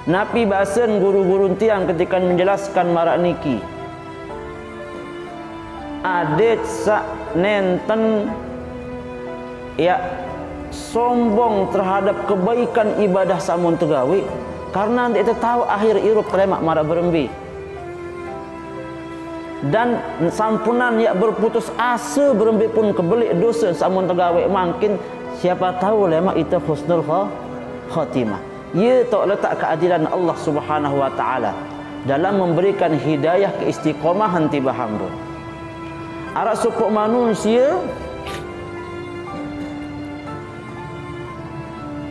Napi basen guru-guru tiang ketika menjelaskan marak niki. Adet sak nenten ya sombong terhadap kebaikan ibadah samun tegawi karena dia tahu akhir irup telemak marak berembi. Dan sampunan ya berputus asa berembi pun kebelik dosa samun tegawi makin siapa tahu lemak itu husnul khatimah. Ia tak letak keadilan Allah Subhanahu wa taala dalam memberikan hidayah keistiqomahan tiba hamba. Arak supuk manusia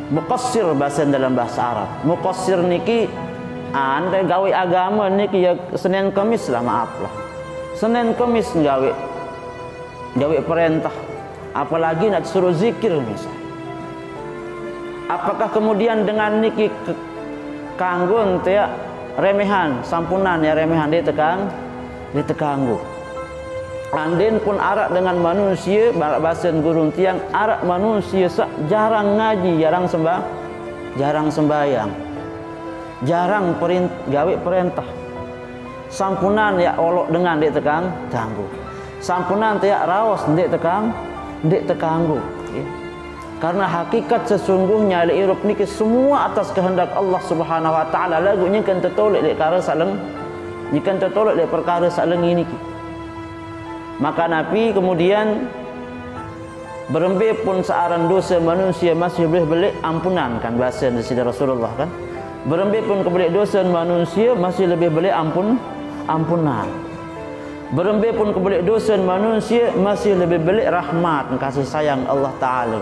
muqassir bahasa dalam bahasa Arab. Muqassir niki anda gawe agama niki ya Senin Kamis lah, maaf lah. Senin Kamis gawe perintah, apalagi nak suruh zikir misalnya. Apakah kemudian dengan niki kanggung ya remehan, sampunan ya remehan dia tekanggu. Andin pun arak dengan manusia bahasan gurun tiang arak manusia jarang ngaji, jarang sembahyang, jarang gawe perintah. Sampunan ya olok dengan dia tanggu. Sampunan ya rawas dia tekanggu. Ya. Karena hakikat sesungguhnya irup niki semua atas kehendak Allah Subhanahu wa taala. Lagunya kan tertolak dek perkara saleng, ni kan tertolak dek perkara saleng ini. Maka Nabi kemudian berembe pun searan dosa manusia masih boleh belik ampunan kan bahasa dari Rasulullah kan. Berembe pun kebelik dosa manusia masih lebih belik ampunan. Berembe pun kebelik dosa manusia masih lebih belik rahmat kasih sayang Allah Taala.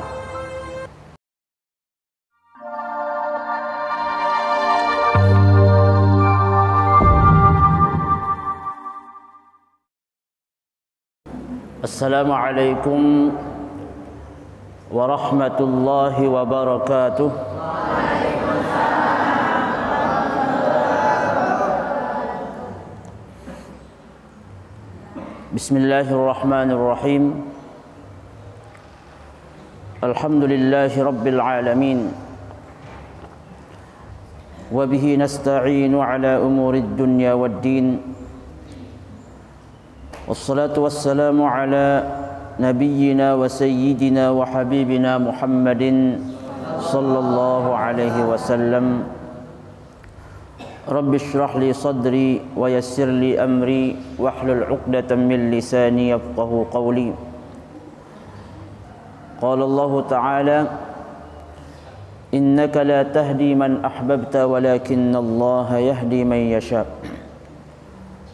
Assalamualaikum warahmatullahi wabarakatuh. Bismillahirrahmanirrahim. Alhamdulillahi rabbil alamin. Wa bihi nasta'inu ala umurid dunya waddin. Wassalatu wassalamu ala nabiyyina wa sayyidina wa habibina Muhammadin sallallahu alaihi wasallam. Rabbi shrah li sadri wa yassir li amri wahlul 'uqdatam min lisani yafqahu qawli. Qala Allah ta'ala innaka la tahdi man ahbabta walakinna Allah yahdi man yasha.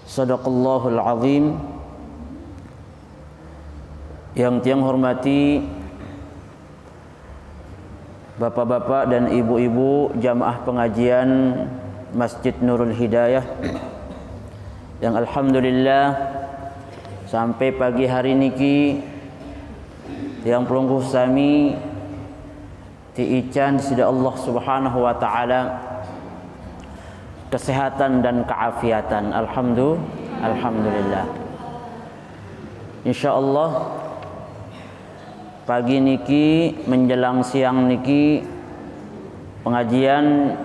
Sadaqallahul azim. Yang tiang hormati bapak-bapak dan ibu-ibu jamaah pengajian Masjid Nurul Hidayah yang alhamdulillah sampai pagi hari niki yang pelungguh sami diican sida Allah Subhanahu wa taala kesehatan dan keafiatan. Alhamdulillah. Insyaallah pagi niki menjelang siang niki pengajian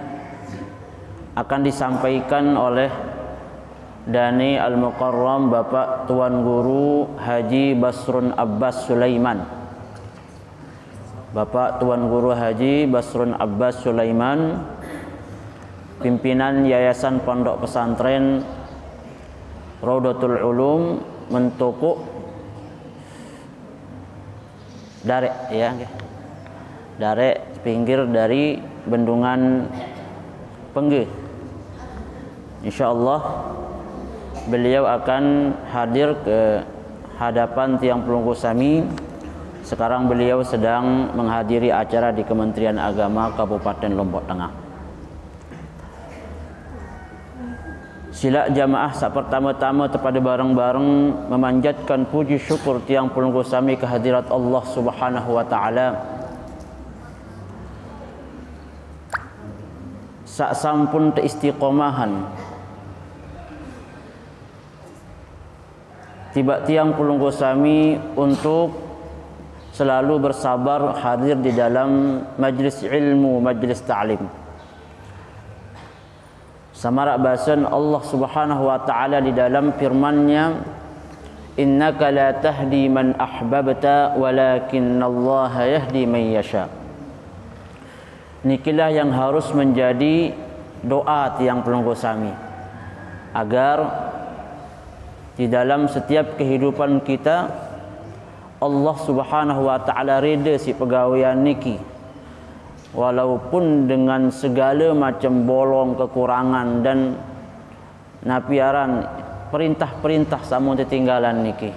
akan disampaikan oleh Dani Al-Mukarram Bapak Tuan Guru Haji Basrun Abbas Sulaiman. Bapak Tuan Guru Haji Basrun Abbas Sulaiman, pimpinan Yayasan Pondok Pesantren Raudatul Ulum Mentukuk Darek ya, Darek pinggir dari Bendungan Pengge. Insyaallah beliau akan hadir ke hadapan tiang pelungguh sami. Sekarang beliau sedang menghadiri acara di Kementerian Agama Kabupaten Lombok Tengah. Sila jamaah sak pertama-tama kepada bareng-bareng memanjatkan puji syukur tiang pelungguh sami kehadirat Allah Subhanahu wa taala. Sak sampun keistiqomahan tiba tiang pelungguh sami untuk selalu bersabar hadir di dalam majlis ilmu, majlis ta'lim. Samarak bahasan Allah Subhanahu wa taala di dalam firman-Nya, innaka la tahdi man ahbabta walakinallaha yahdi man yasha. Nikilah yang harus menjadi doa tiang pelunggu sami, agar di dalam setiap kehidupan kita Allah Subhanahu wa taala reda si pegawaian niki, walaupun dengan segala macam bolong, kekurangan dan napiaran perintah-perintah samun tertinggalan niki.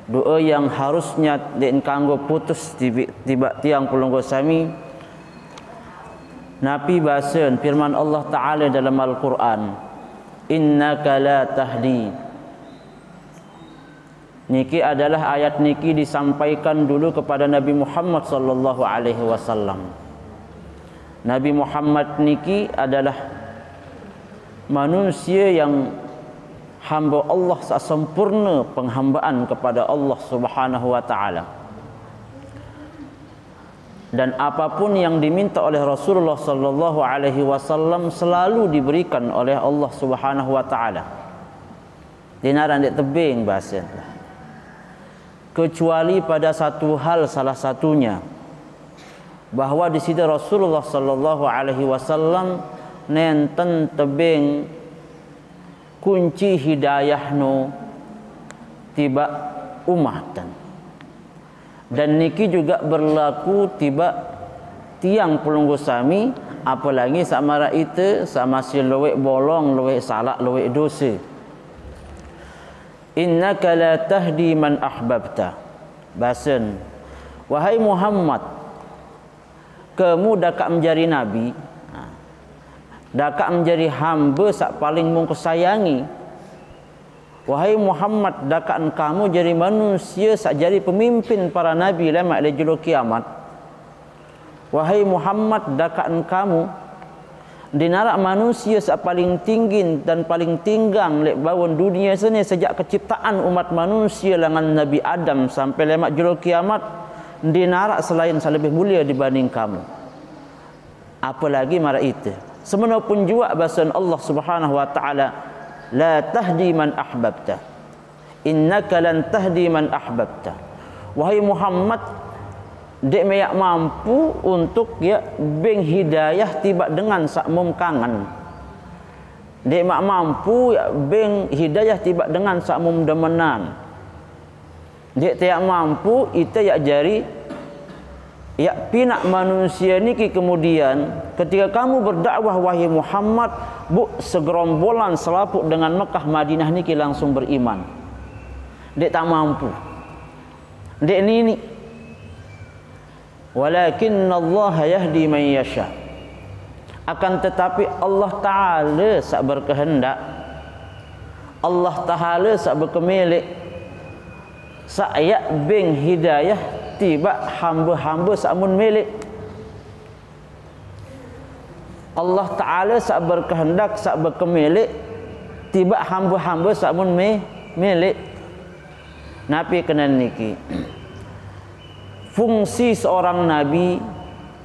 Doa yang harusnya den kanggo putus tiba tiang pelunggu sami, Nabi bahasan firman Allah Ta'ala dalam Al-Quran, innaka la tahdi. Niki adalah ayat niki disampaikan dulu kepada Nabi Muhammad sallallahu alaihi wasallam. Nabi Muhammad niki adalah manusia yang hamba Allah sempurna penghambaan kepada Allah Subhanahu wa taala. Dan apapun yang diminta oleh Rasulullah sallallahu alaihi wasallam selalu diberikan oleh Allah Subhanahu wa taala. Dinaran dek tebing bahasa. Kecuali pada satu hal, salah satunya bahwa di sini Rasulullah sallallahu alaihi wasallam nenten tebing kunci hidayah no tiba umatan. Dan niki juga berlaku tiba tiang pelunggu sami, apalagi samara itu sama si lewek bolong, lewek salah, lewek dosa. Innaka la tahdi man ahbabta. Bahasan, wahai Muhammad, kamu dapat menjadi nabi, dapat menjadi hamba sak paling mung kesayangi. Wahai Muhammad, dapat kamu jadi manusia sak jadi pemimpin para nabi lama lejul kiamat. Wahai Muhammad, dapat kamu dinarak manusia sak paling tinggi dan paling tinggang lek bawon dunia sini sejak keciptaan umat manusia langan Nabi Adam sampai lemak jul kiamat, dinarak selain lebih mulia dibanding kamu. Apalagi mara itu. Semenopun juga bahasan Allah Subhanahu wa taala, la tahdi man ahbabta. Innaka lan tahdi man ahbabta. Wahai Muhammad, dek meyak mampu untuk ya beng hidayah tiba dengan sakmum kangen. Dek mak mampu ya beng hidayah tiba dengan sakmum demenan. Dek tiak mampu ita ya jari ya pinak manusia niki kemudian ketika kamu berdakwah wahai Muhammad, bu segerombolan selaput dengan Mekah Madinah niki langsung beriman. Dek tak mampu. Dek ni walakinna Allah yahdi man yasha. Akan tetapi Allah Ta'ala sak berkehendak, Allah Ta'ala sak berkemilik, sak ya beng hidayah tiba hamba-hamba sak mun milik. Allah Ta'ala sak berkehendak, sak berkemilik, tiba hamba-hamba sak mun milik. Nabi kena niki. Fungsi seorang nabi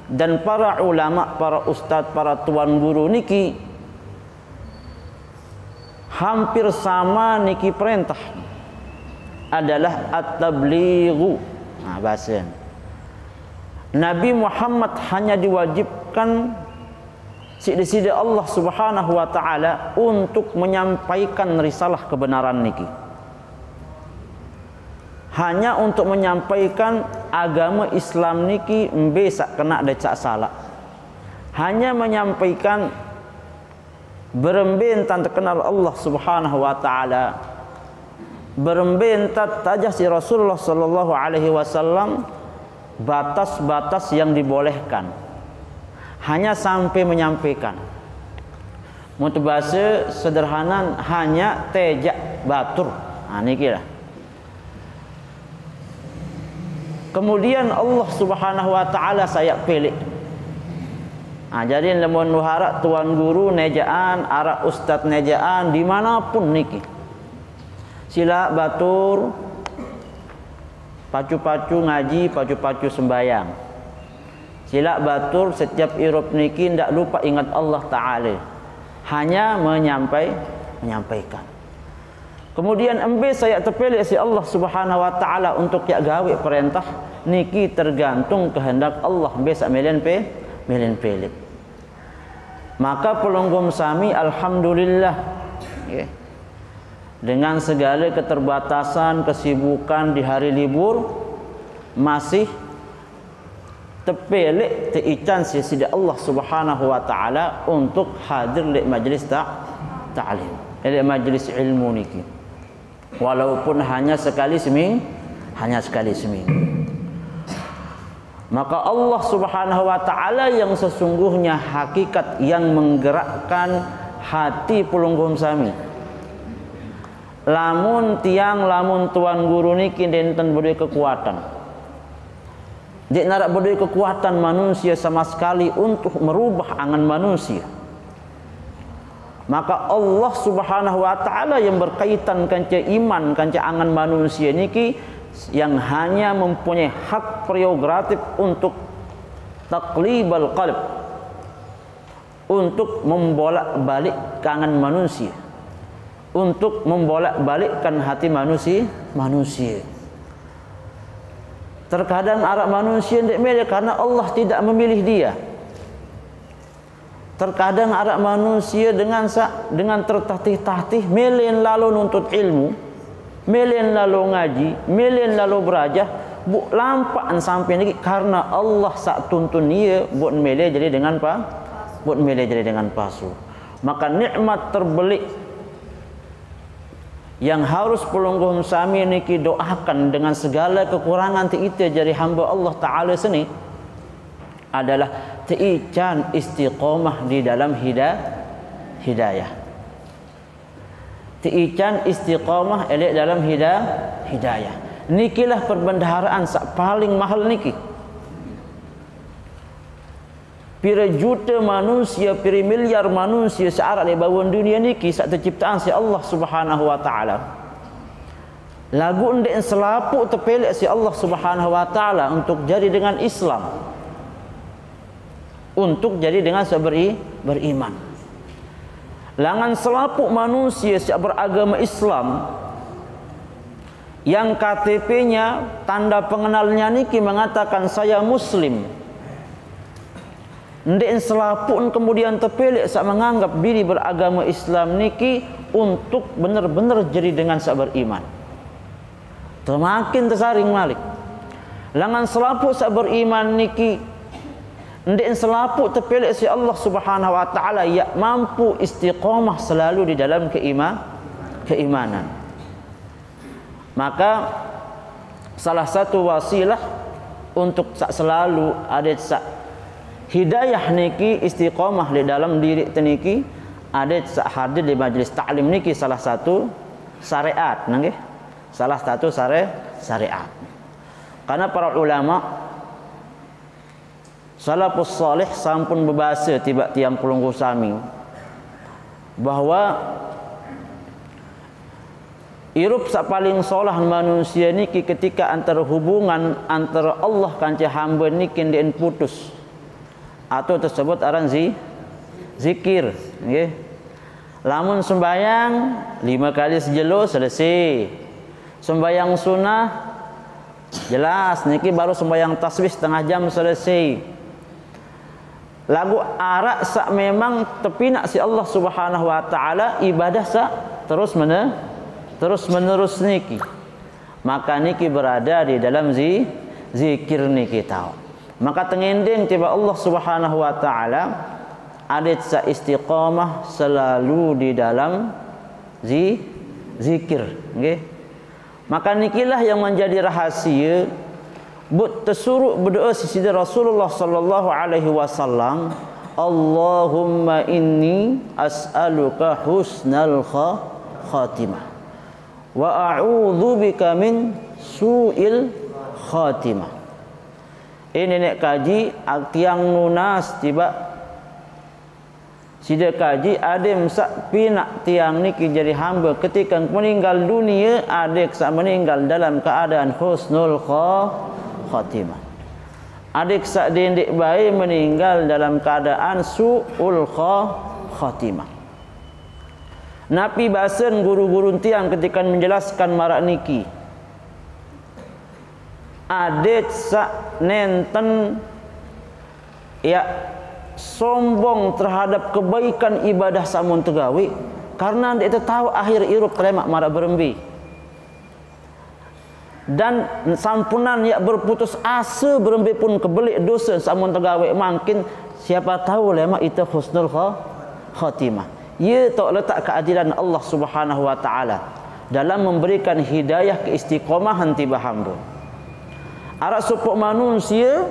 dan para ulama, para ustaz, para tuan guru niki hampir sama niki perintah adalah at-tablighu. Nah, bahasa Nabi Muhammad hanya diwajibkan sida-sida Allah Subhanahu wa taala untuk menyampaikan risalah kebenaran niki. Hanya untuk menyampaikan agama Islam niki besak kena decak salah. Hanya menyampaikan berembentan terkenal Allah Subhanahu wa taala. Berembentan tajah si Rasulullah sallallahu alaihi wasallam batas-batas yang dibolehkan. Hanya sampai menyampaikan. Untuk bahasa sederhana hanya tejak batur. Nah niki lah. Kemudian Allah Subhanahu wa taala saya pilih. Jadi lemon harap tuan guru nejaan, arah ustaz nejaan dimanapun niki. Sila batur, pacu-pacu ngaji, pacu-pacu sembayang. Sila batur setiap irup niki ndak lupa ingat Allah Ta'ala. hanya menyampaikan. Kemudian embe saya terpilih si Allah Subhanahu wa taala untuk yak gawe perintah niki tergantung kehendak Allah embe sak melen pilih. Maka pelonggom sami alhamdulillah okay. Dengan segala keterbatasan, kesibukan di hari libur masih terpilih teican sida Allah Subhanahu wa taala untuk hadir di majlis ta'lim, di majlis ilmu niki. Walaupun hanya sekali seminggu. Maka Allah Subhanahu wa taala yang sesungguhnya hakikat yang menggerakkan hati pelunggum sami. Lamun tuan guru niki denten berdua kekuatan. Dia nak berdua kekuatan manusia sama sekali untuk merubah angan manusia. Maka Allah Subhanahu wa taala yang berkaitan kanca iman, kanca angan manusia niki yang hanya mempunyai hak prerogatif untuk taqlibal qalb, untuk membolak-balik angan manusia, untuk membolak-balikkan hati manusia. Terkadang arah manusia tidak milih karena Allah tidak memilih dia. Terkadang arah manusia dengan tertatih-tatih melen lalu nuntut ilmu, melen lalu ngaji, melen lalu berajah, bu lampaan sampai ni karena Allah sak tuntun dia buat mele jadi dengan buat mele jadi dengan palsu. Maka nikmat terbelik yang harus pelungguh sami niki doakan dengan segala kekurangan kita jadi hamba Allah taala seni adalah teican istiqomah di dalam hidayah. Teican istiqomah elok dalam hidayah. Nikilah perbendaharaan sak paling mahal niki. Pira juta manusia, pira miliar manusia searah di bawah dunia niki sak terciptaan si Allah Subhanahu wa taala. Lagu ndek selapuk terpelek si Allah Subhanahu wa taala untuk jadi dengan Islam. Untuk jadi dengan beriman. Langan selapuk manusia yang beragama Islam yang KTP-nya tanda pengenalnya niki mengatakan saya Muslim. Ndek selapuk kemudian terpelek sak menganggap diri beragama Islam niki untuk benar-benar jadi dengan sak beriman. Semakin tersaring malik. Langan selapuk sak beriman niki ndek selapuk terpelek si Allah Subhanahu wa taala yang mampu istiqamah selalu di dalam keimanan. Maka salah satu wasilah untuk selalu ada hidayah niki istiqamah di dalam diri teniki ada hadir di majlis ta'lim niki salah satu syariat nggih. Salah satu syariat. Karena para ulama salafus salih sampun berbahasa tiba tiang pelungguh sami bahwa irup sak paling solah manusia niki ketika antara hubungan antara Allah kanca hamba niki ndek putus atau tersebut aran zikir nggih. Lamun sembayang 5 kali sejelo selesai. Sembayang sunnah jelas niki baru sembayang tasbih setengah jam selesai. Lagu arak sak memang terpinak si Allah Subhanahu wa taala ibadah sak terus menerus niki. Maka niki berada di dalam zikir niki tahu. Maka tengending tiba Allah Subhanahu wa taala ada sak istiqamah selalu di dalam zikir nggih. Maka nikilah yang menjadi rahasia but tersuruh berdoa sisi Rasulullah sallallahu alaihi wasallam, Allahumma inni as'aluka husnal khatimah wa a'udzu bika min su'il khatimah. Ini nek kaji tiang nunas tiba sida kaji adem sak pinak tiang niki jadi hamba ketika meninggal dunia adek sak meninggal dalam keadaan husnul khatimah. Adik sak dendik bayi meninggal dalam keadaan su'ul khatimah. Napi basen guru-guru tiang ketika menjelaskan marak niki. Adet sak nenten ya sombong terhadap kebaikan ibadah samun tegawi karena dia tahu akhir irup telemak marak berembi. Dan sampunan ya berputus asa berembi pun kebelik dosa samun tegawi makin siapa tahu lemak itu husnul khatimah. Ia tak letak keadilan Allah Subhanahu wa taala dalam memberikan hidayah ke istiqomahan tiba hamba. Arak supuk manusia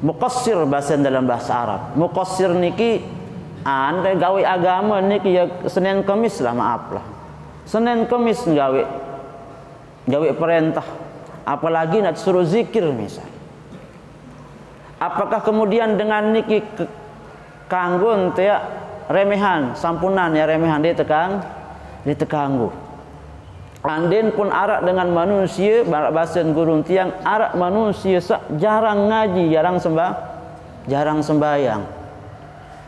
muqassir bahasa dalam bahasa Arab. Muqassir niki anda gawe agama niki ya Senin Kamis lah, maaf lah. Senin Kamis gawe perintah, apalagi nak suruh zikir misal. Apakah kemudian dengan niki kanggun ya remehan, sampunan ya remehan dia tekanggu. Andin pun arak dengan manusia bahasan gurung tiang arak manusia jarang ngaji, jarang sembahyang,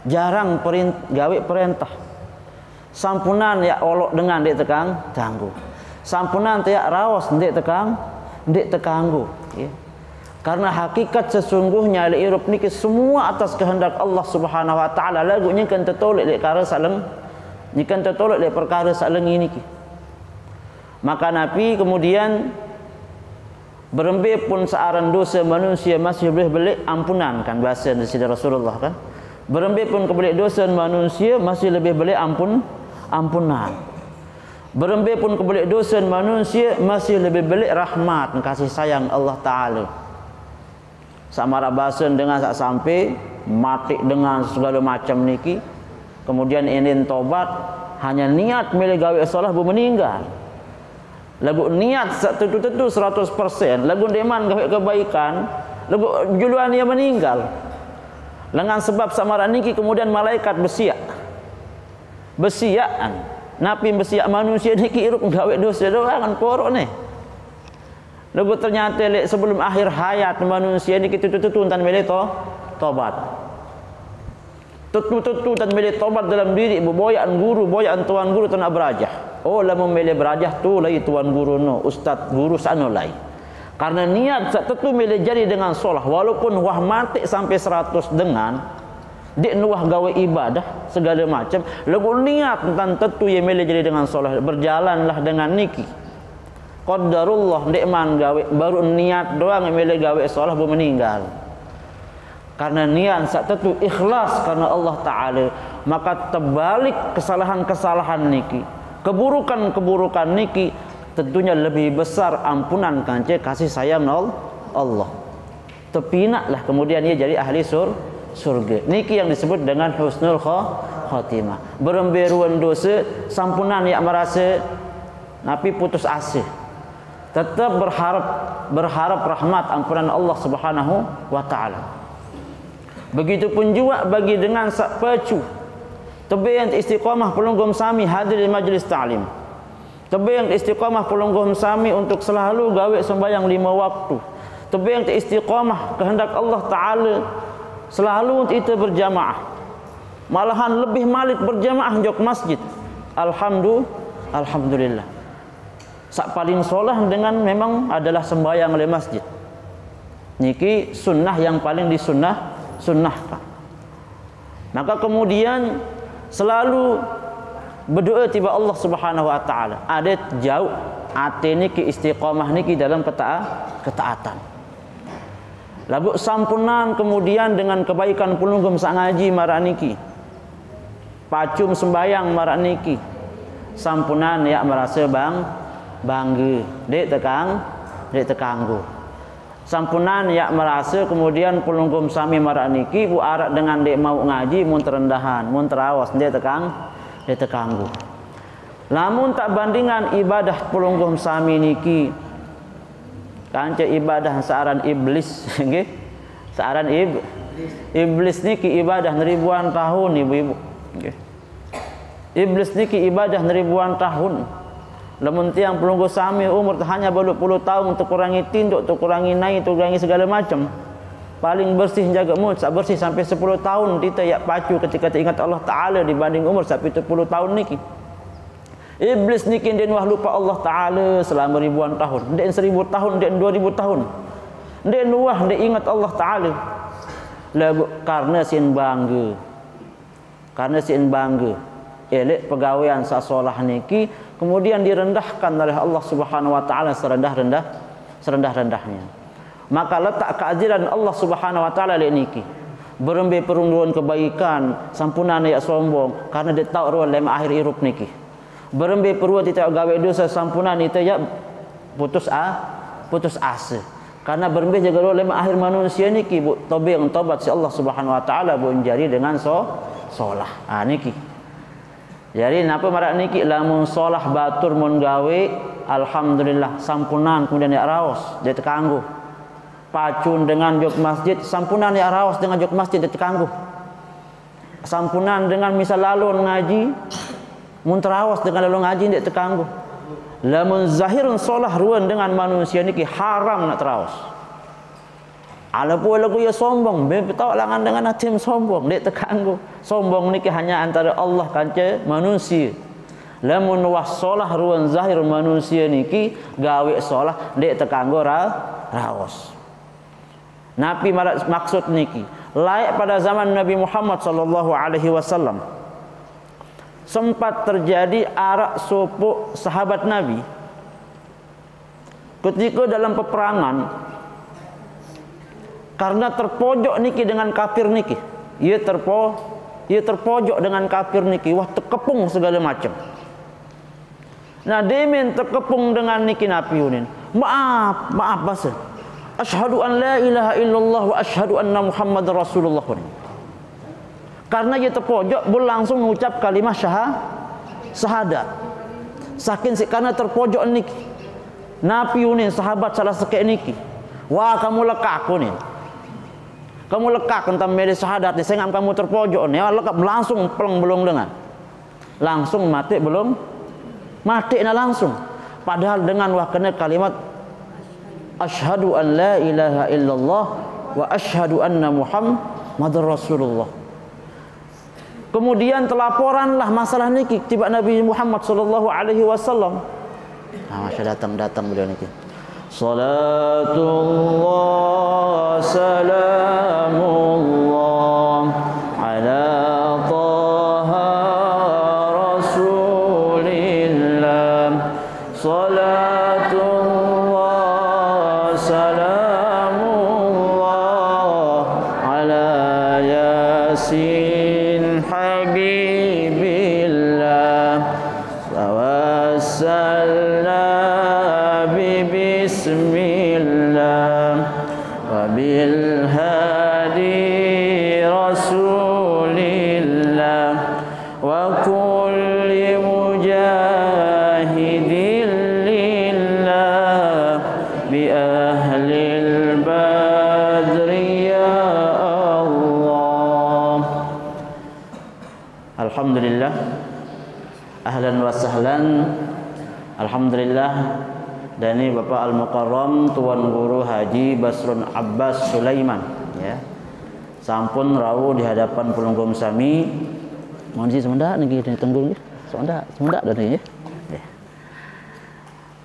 jarang gawe perintah. Sampunan ya olok dengan dia tangguh. Sampunan ya rawas dia tekanggu. Ya. Karena hakikat sesungguhnya irup niki semua atas kehendak Allah Subhanahu wa taala. Lagunya kan tertolak lek perkara saleng, nyikan tertolak lek perkara saleng ini ki. Maka Nabi kemudian berembe pun searan dosa manusia masih boleh belik ampunan kan bahasa dari Rasulullah kan. Berembe pun kebelik dosa manusia masih lebih belik ampunan. Berembe pun kebelik dosa manusia masih lebih belik rahmat dan kasih sayang Allah Taala. Samara basen dengan sak sampai mati dengan segala macam niki. Kemudian ingin tobat hanya niat milih gawe salah bu meninggal. Lagu niat tentu 100%, lagu deman gawe kebaikan, lagu juluan dia meninggal. Dengan sebab samaran niki kemudian malaikat besiaan. Nabi besiak manusia niki irup gawe dosa doang porok ni. Lagu ternyata sebelum akhir hayat manusia niki tutu tan mele tobat. Tutu tan mele tobat dalam diri boyaan guru, boyaan tuan guru tan berajah. Oh lamun milih berajah tu lai tuan guru no, ustaz guru sano lai. Karena niat tentu milih jadi dengan solah walaupun wah mati sampai 100 dengan dik nuah gawe ibadah segala macam lagu niat tentang tentu yang milih jadi dengan solah berjalanlah dengan niki. Qadarullah dik man gawe baru niat doang yang milih gawe solah baru meninggal. Karena niat tentu ikhlas karena Allah Taala maka terbalik kesalahan-kesalahan niki. Keburukan-keburukan niki tentunya lebih besar ampunan kance kasih sayang Allah. Tepinaklah kemudian ia jadi ahli surga. Niki yang disebut dengan husnul khatimah. Beremberuan dosa sampunan yang merasa Nabi putus asa. Tetap berharap rahmat ampunan Allah Subhanahu wa taala. Begitupun juga bagi dengan sak pacu tebe yang istiqamah pelunggum sami hadir di majlis ta'lim. Tebe yang istiqamah pelunggum sami untuk selalu gawe sembahyang 5 waktu. Tebe yang istiqamah kehendak Allah Ta'ala selalu untuk itu berjamaah. Malahan lebih malit berjamaah jok masjid. Alhamdulillah. Sak paling solah dengan memang adalah sembahyang di masjid. Niki sunnah yang paling disunnahkan. Maka kemudian selalu berdoa tiba Allah Subhanahu wa taala. Ada jauh ate niki istiqamah niki dalam ketaatan. Lagu sampunan kemudian dengan kebaikan pelunggum sak ngaji marak niki. Pacum sembayang marak niki. Sampunan ya merasa bangga. Dek tekanggu. Sampunan ya merasa kemudian pelunggum sami marak niki bu arak dengan dek mau ngaji mun terendahan mun terawas dia tekanggu. Namun tak bandingan ibadah pelunggum sami niki kanca ibadah searan iblis nggih. Searan iblis niki ibadah ribuan tahun ibu-ibu nggih. Iblis niki ibadah ribuan tahun. Lamun tiang pelunggu sami umur hanya 20 tahun untuk kurangi tinduk, untuk kurangi naik, untuk kurangi segala macam. paling bersih jaga mulut sak bersih sampai 10 tahun kita yak pacu ketika ingat Allah Taala dibanding umur sampai 10 tahun niki. Iblis niki dia wah lupa Allah Taala selama ribuan tahun, dia 1000 tahun, dia 2000 tahun. Dia wah dia ingat Allah Taala. Lagu karena sin bangga. Karena sin bangga. Elek pegawaian sasolah niki kemudian direndahkan oleh Allah Subhanahu wa taala serendah-rendahnya. Maka letak keadilan Allah Subhanahu wa taala lek niki. Berembe perunduan kebaikan, sampunan ya sombong karena dia tahu ruang lem akhir hirup niki. Berembe perua tidak gawe dosa sampunan itu ya putus asa. Karena berembe jaga ruang lem akhir manusia niki bu tobat si Allah Subhanahu wa taala bu jari dengan solah. Niki. Jadi napa marak niki lamun solah batur mun gawe alhamdulillah sampunan kemudian ya raos dia terkanggu. Pacun dengan jok masjid sampunan ya raos dengan jok masjid dia terkanggu. Sampunan dengan misal lalu ngaji mun terawas dengan lalu ngaji dia terkanggu. Lamun zahirun solah ruan dengan manusia niki haram nak terawas. Ala pun lagu ya sombong, betul langan dengan hati sombong, dia terkanggu. Sombong niki hanya antara Allah kanca manusia. Lamun wasolah ruan zahir manusia niki gawe solah dia terkanggu raos. Nabi maksud niki layak pada zaman Nabi Muhammad sallallahu alaihi wasallam sempat terjadi arak sopok sahabat Nabi ketika dalam peperangan karena terpojok niki dengan kafir niki. Ia terpojok dengan kafir niki, wah terkepung segala macam. Nah, demen terkepung dengan niki Nabi unin. Maaf bahasa. Asyhadu an la ilaha illallah wa asyhadu anna Muhammadar Rasulullah. Karena dia terpojok langsung mengucap kalimat syahadat. Saking karena terpojok niki. Nabi unin sahabat salah sekek niki. Wah, kamu lekak unin. Kamu lekak tentang medis syahadat ni sengam kamu terpojok ni. Lekak langsung pelong belum dengar. Langsung mati belum? Mati na langsung. Padahal dengan wah kena kalimat asyhadu an la ilaha illallah wa asyhadu anna Muhammadar Rasulullah. Kemudian telaporanlah masalah niki tiba Nabi Muhammad sallallahu alaihi wasallam. Masya datang beliau niki. Salatullah salamullah ala taha rasulillah. Salatullah salamullah ala yasin habibillah. Tawassalna bismillah wa bil hadi rasulillah wa kulli mujahidin lillah bi ahlil badri ya Allah. Alhamdulillah, ahlan wa sahlan. Alhamdulillah. Dan ini Bapak Al-Mukarram Tuan Guru Haji Basrun Abbas Sulaiman ya. Sampun rawuh di hadapan pelunggum sami. Mohon izin semendak niki tunggu nggih. Semendak dah ni ya.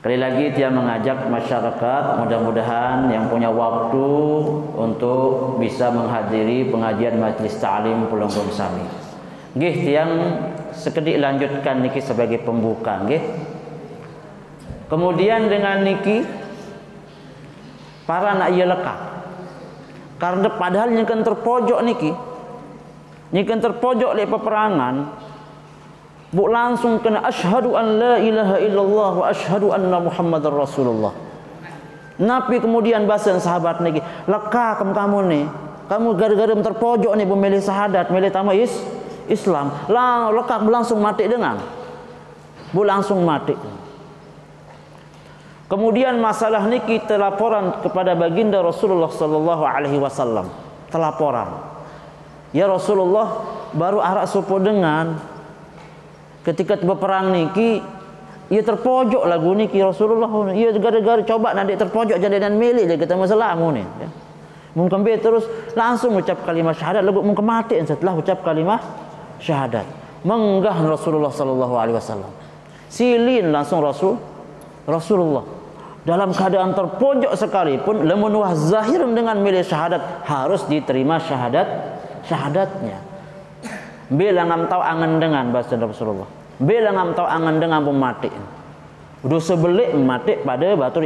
Kali lagi dia mengajak masyarakat mudah-mudahan yang punya waktu untuk bisa menghadiri pengajian majlis ta'lim pelunggum sami. Nggih tiang sekedik lanjutkan niki sebagai pembuka nggih. Kemudian dengan niki para nak ia lekak. Karena padahal nyikan terpojok niki. Nyikan terpojok oleh peperangan. Bu langsung kena asyhadu an la ilaha illallah wa asyhadu anna Muhammadar Rasulullah. Nabi kemudian bahasa sahabat niki, lekak kamu ni. Kamu gara-gara terpojok ni memilih syahadat, memilih tamu Islam. Lekak langsung mati dengan. Bu langsung mati. Kemudian masalah ni kita laporan kepada baginda Rasulullah sallallahu alaihi wasallam. Telaporan. Ya Rasulullah, baru arak sopo dengan ketika berperang niki ia terpojok lagu niki Rasulullah. Ia gara-gara coba nanti terpojok jadi dan milih dia kata masalah ni. Mun kembe terus langsung ucap kalimat syahadat, lagu mun kematian setelah ucap kalimat syahadat. Menggah Rasulullah sallallahu alaihi wasallam. Silin langsung Rasulullah dalam keadaan terpojok sekalipun lamun wah zahir dengan milih syahadat harus diterima syahadatnya. Bila ngam tahu angan dengan bahasa Rasulullah. Bila ngam tahu angan dengan pemati. Udah sebelik mati pada batur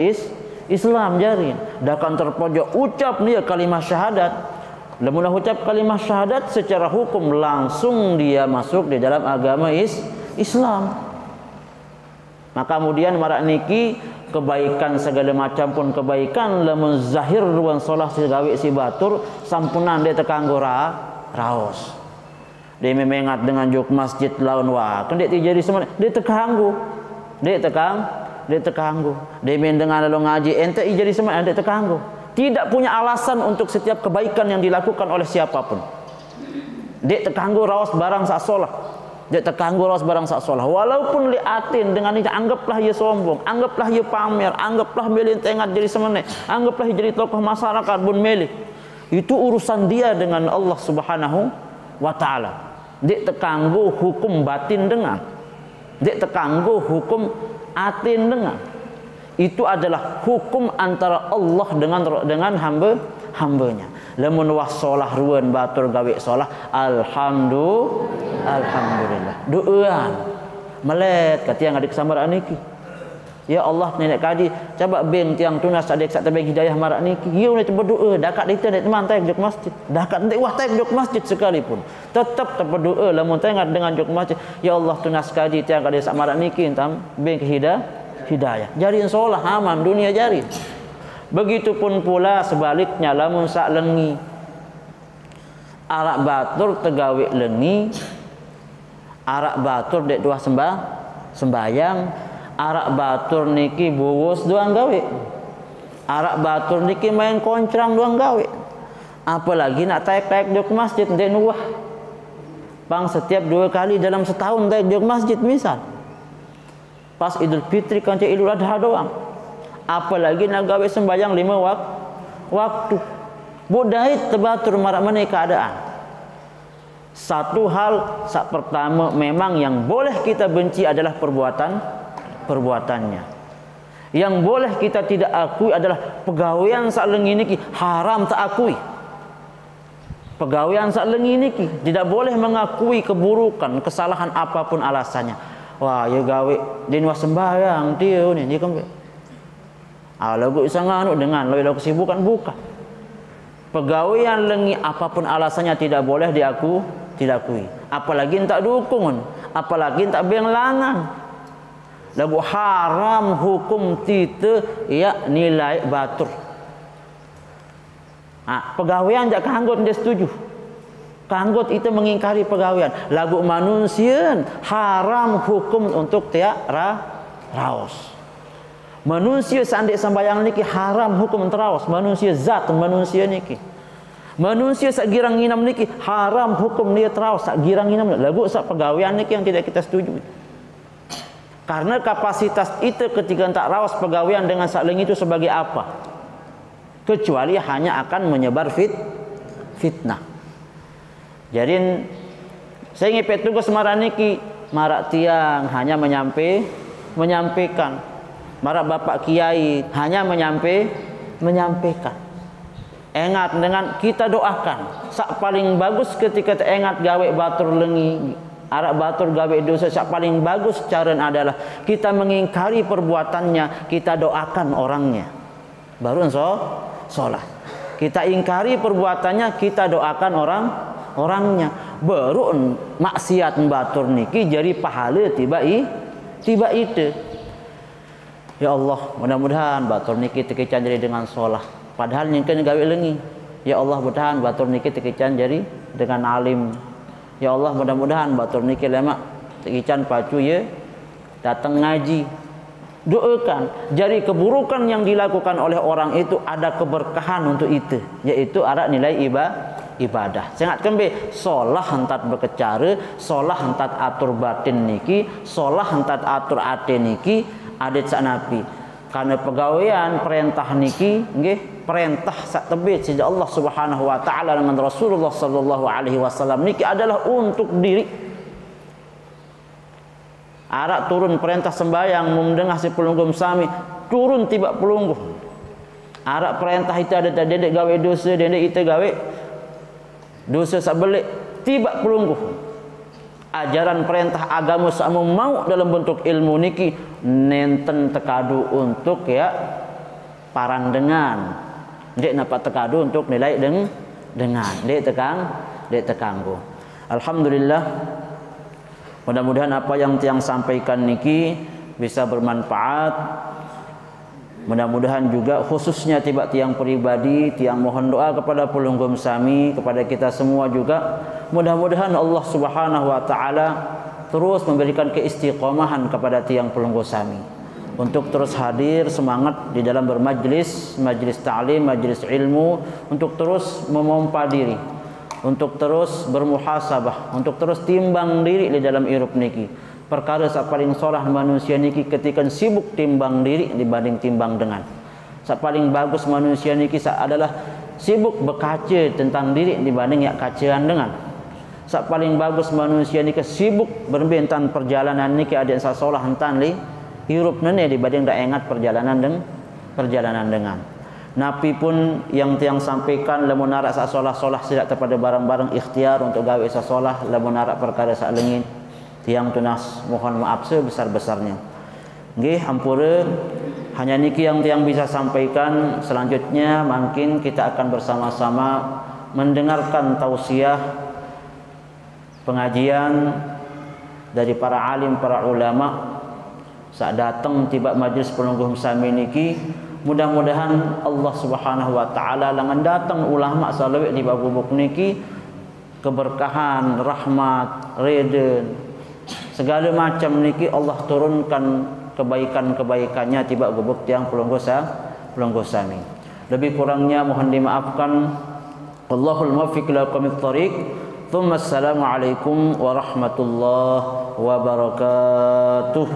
Islam jari. Dakan terpojok ucap dia kalimat syahadat. Lamun ucap kalimat syahadat secara hukum langsung dia masuk di dalam agama Islam. Maka kemudian marak niki kebaikan segala macam pun kebaikan lamun zahir ruang solah segawe si batur sampunan dia tekanggo raos. Dia memengat dengan juk masjid lawan wa. Kan dia jadi semuanya dia tekanggo. Dia tekanggo. Dia main dengan lalu ngaji ente jadi semuanya dia tekanggo. Tidak punya alasan untuk setiap kebaikan yang dilakukan oleh siapapun. Dia terganggu rawas barang sak solah. Dia terganggu rawas barang sak solah. Walaupun liatin dengan ini, anggaplah ia sombong, anggaplah ia pamer, anggaplah milih tengat jadi semene, anggaplah ia jadi tokoh masyarakat bun milih. Itu urusan dia dengan Allah Subhanahu wa taala. Dia terganggu hukum batin dengan. Dia terganggu hukum atin dengan. Itu adalah hukum antara Allah dengan hambanya. Lamun wah solah ruan batur gawe solah alhamdulillah. Doaan melet katiang adik samar niki. Ya Allah nenek kadi coba beng tiang tunas adik sak tebeng hidayah marak niki. Ieu ni berdoa dakat kita nek teman tayang juk masjid. Dakat nek wah tayang juk masjid sekalipun. Tetap berdoa lamun tayang dengan juk masjid. Ya Allah tunas kadi tiang adik sak marak niki entam beng hidayah. Jarin solah aman dunia jarin. Begitupun pula sebaliknya lamun sak lengi arak batur tegawe lengi, arak batur dek dua sembayang, arak batur niki buwus doang gawe. Arak batur niki main koncrang doang gawe. Apalagi nak taik-taik dek masjid dek nuwah. Bang setiap 2 kali dalam setahun taik dek masjid misal. Pas Idul Fitri kan Idul Adha doang. Apalagi nak gawe sembahyang 5 waktu. Budaya tebatur marak mana keadaan. Satu hal pertama memang yang boleh kita benci adalah perbuatannya. Yang boleh kita tidak akui adalah pegawaian sak lengi niki haram tak akui. Pegawaian sak lengi niki tidak boleh mengakui keburukan, kesalahan apapun alasannya. Wah, ya gawe din was sembahyang dia ni kan. Lagu isanganu dengan lalu kesibukan buka. Pegawaian lengi apapun alasannya tidak boleh diakui. Apalagi tak dukung, apalagi tak benglangan. Lagu haram hukum tite ya nilai batur. Pegawaian jak kanggot dia setuju. Kanggot itu mengingkari pegawaian. Lagu manusia haram hukum untuk tiak raos. Manusia sandik sembayang niki haram hukum terawas. Manusia zat manusia niki. Manusia sak girang nginam niki haram hukum dia terawas sak girang nginam. Lagu sak pegawaian niki yang tidak kita setuju. Karena kapasitas itu ketika tak rawas pegawaian dengan sak lengi itu sebagai apa? Kecuali hanya akan menyebar fitnah. Jadi saya ngipet tugas marah niki marak tiang hanya menyampaikan. Marak bapak kiai hanya menyampaikan. Ingat dengan kita doakan. Sak paling bagus ketika ingat gawe batur lengi, arak batur gawe dosa, sak paling bagus cara adalah kita mengingkari perbuatannya, kita doakan orangnya. Baru sholat. Kita ingkari perbuatannya, kita doakan orangnya. Baru maksiat batur niki jadi pahala tiba itu. Ya Allah, mudah-mudahan batur niki tekican jadi dengan sholah. Padahal nyengken gawe lengi. Ya Allah, mudah-mudahan batur niki tekican jadi dengan alim. Ya Allah, mudah-mudahan batur niki lemak tekican pacu ya datang ngaji. Doakan jadi keburukan yang dilakukan oleh orang itu ada keberkahan untuk itu, yaitu ada nilai ibadah. Sangat kembe solah hentat berkecara, solah hentat atur batin niki, solah hentat atur ate niki adet sak napi. Karena pegawaian perintah niki nggih perintah sak tebit sejak Allah Subhanahu wa taala dengan Rasulullah sallallahu alaihi wasallam niki adalah untuk diri. Arak turun perintah sembahyang mumdengah si pelunggum sami turun tiba pelungguh. Arak perintah itu ada dedek gawe dosa, dedek itu gawe dosa sabelik tiba pelungguh. Ajaran perintah agama sama mau dalam bentuk ilmu niki nenten tekadu untuk ya parandengan. Dek napa tekadu untuk nilai dengan dek tekanggu. Alhamdulillah, mudah-mudahan apa yang tiang sampaikan niki bisa bermanfaat. Mudah-mudahan juga khususnya tiba tiang pribadi, tiang mohon doa kepada pelunggum sami, kepada kita semua juga. Mudah-mudahan Allah Subhanahu wa taala terus memberikan keistiqomahan kepada tiang pelunggum sami untuk terus hadir semangat di dalam bermajlis, majlis ta'lim, majlis ilmu, untuk terus memompa diri, untuk terus bermuhasabah, untuk terus timbang diri di dalam hirup niki. Perkara sak paling solah manusia niki ketika sibuk timbang diri dibanding timbang dengan. Sak paling bagus manusia niki adalah sibuk berkaca tentang diri dibanding ya kacaan dengan. Sak paling bagus manusia niki sibuk berbintan perjalanan niki ada sak solah hentan li hirup nene dibanding dak ingat perjalanan dengan. Napi pun yang tiang sampaikan lamun narak sak solah-solah sidak kepada barang-barang ikhtiar untuk gawe sak solah, lamun narak perkara sak lengit tiang tunas mohon maaf sebesar-besarnya. Nggih ampura, hanya niki yang tiang bisa sampaikan. Selanjutnya mungkin kita akan bersama-sama mendengarkan tausiah pengajian dari para alim, para ulama saat datang tiba majlis pelungguh sami niki. Mudah-mudahan Allah Subhanahu wa taala langan datang ulama salawat di babuk niki keberkahan, rahmat, redha segala macam niki Allah turunkan kebaikan-kebaikannya tiba gubuk tiang pelungguh sami. Lebih kurangnya mohon dimaafkan. Allahul muwaffiq ila aqwamit thariq. Assalamualaikum warahmatullahi wabarakatuh.